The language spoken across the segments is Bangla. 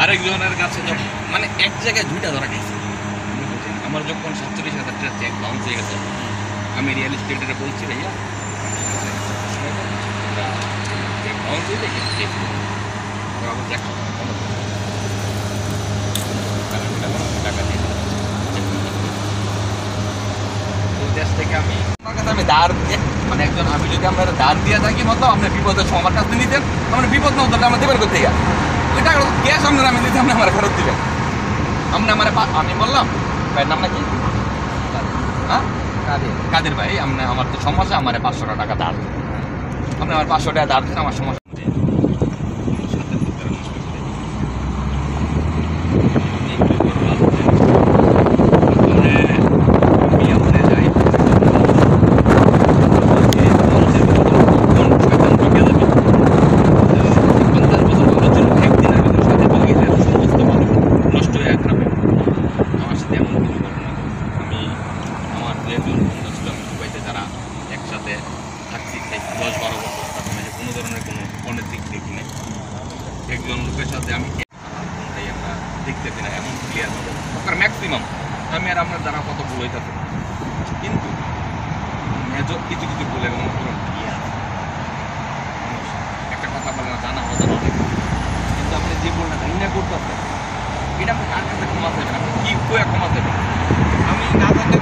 আরেকজনের কাছে মানে এক জায়গায় দুইটা ধরা গেছে। আমার যখন 47,000 টাকা চেক বাউন্স হয়ে গেছে, আমি রিয়েল এস্টেটের বলছি ভাইয়া চেক বাউন্স হয়ে যায় আমার টাকা দিয়ে দেশ থেকে আমি আমার কাছে আমি ধার দিয়ে মানে একজন আমি যদি আমরা ধার দিয়ে থাকি মতো আপনার বিপদের সময় আমার কাছে নিতেন, আমরা বিপদ না হতো আমরা দেবেন করতে গিয়ে ওই টাকা গ্যাস আপনার আমি দিতে আপনি আমার ফেরত দিবেন। আপনি আমার আমি বললাম ভাইয়ের নাম নাকি হ্যাঁ কাদের ভাই, আপনি আমার তো সমস্যা আমার 500 টাকা ধার দিন, আপনি আমার 500 টাকা ধার দিন আমার সমস্যা। যারা একসাথে থাকছি 10-12 বছর তার মানে কোনো ধরনের কোনো অনৈতিক দেখি নাই। একজন লোকের সাথে আমি আমরা দেখতেছি না এমন ক্লিয়ার হবে ম্যাক্সিমাম আমি আর আপনার দ্বারা কত ভুল হইতেছে, কিন্তু মেজর কিছু কিছু ভুলের মনে করুন একটা কথা বলে না জানা অজানা অনেক, কিন্তু আপনি যে ভুলটা ঘৃণা করতেছেন এটা আপনি কার কাছে ক্ষমা চাইবেন, আপনি কি করে ক্ষমা চাইবেন? আমি না জানলে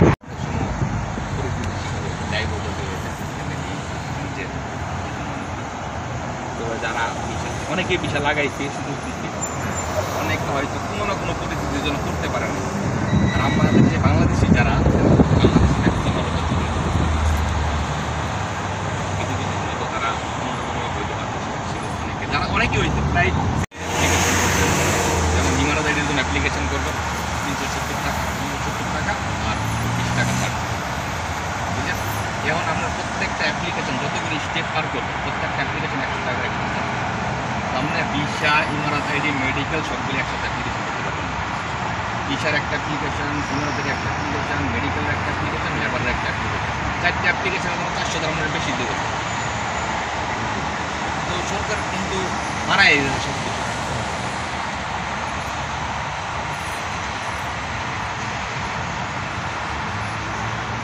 যারা অনেকে বিষয় লাগাইছে সুযোগ দিচ্ছে, অনেকে হয়তো কোনো না কোনো পরিস্থিতির জন্য করতে পারে না। আর আমাদের যে বাংলাদেশি যারা তারা যারা অনেকে হয়েছে প্রায় যেমন ইমারত আইডির জন্য অ্যাপ্লিকেশন করবে 370 টাকা আর 20 টাকা ছাড়, ঠিক আছে? যেমন আমরা প্রত্যেকটা অ্যাপ্লিকেশন যতগুলি স্টেপ পার করবো প্রত্যেকটা অ্যাপ্লিকেশন 100 টাকা একটা চার্জ। আমরা ভিসা, ইমারত আইডি, মেডিকেল সবগুলি একসাথে অ্যাপ্লিকেশন করতে পারবেন। ভিসার একটা অ্যাপ্লিকেশন, ইমারতের একটা অ্যাপ্লিকেশন, মেডিকেলের একটা অ্যাপ্লিকেশন, লেবারের একটা অ্যাপ্লিকেশন, 4টে অ্যাপ্লিকেশনের জন্য 400 টাকা বেশি দেবে। তো সরকার কিন্তু মারাই দিয়েছে সব কিছু।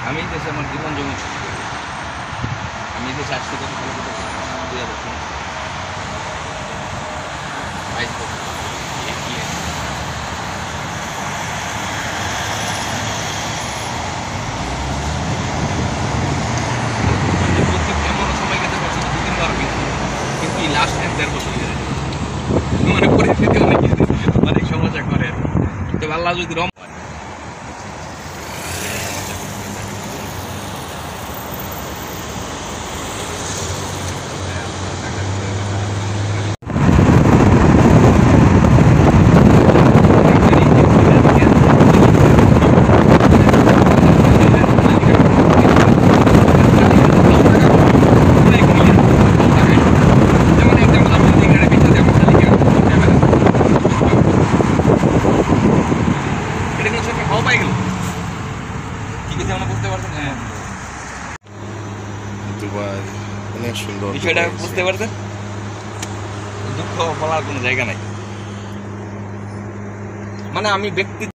আমি দেশে আমার জীবন জমি আমি দেশে আসতে কত ভালো করতে 2022 বছর এগিয়ে এমন সময় গেছে বছর 2-3 বার গেছে, কিন্তু লাস্ট 1.5 বছর গেছে মানে পরিস্থিতি অনেক সমস্যা করে। তো আল্লাহ যদি রহমত অনেক সুন্দর বিষয়টা বুঝতে পারছেন? দুঃখ বলার কোনো জায়গা নাই, মানে আমি ব্যক্তি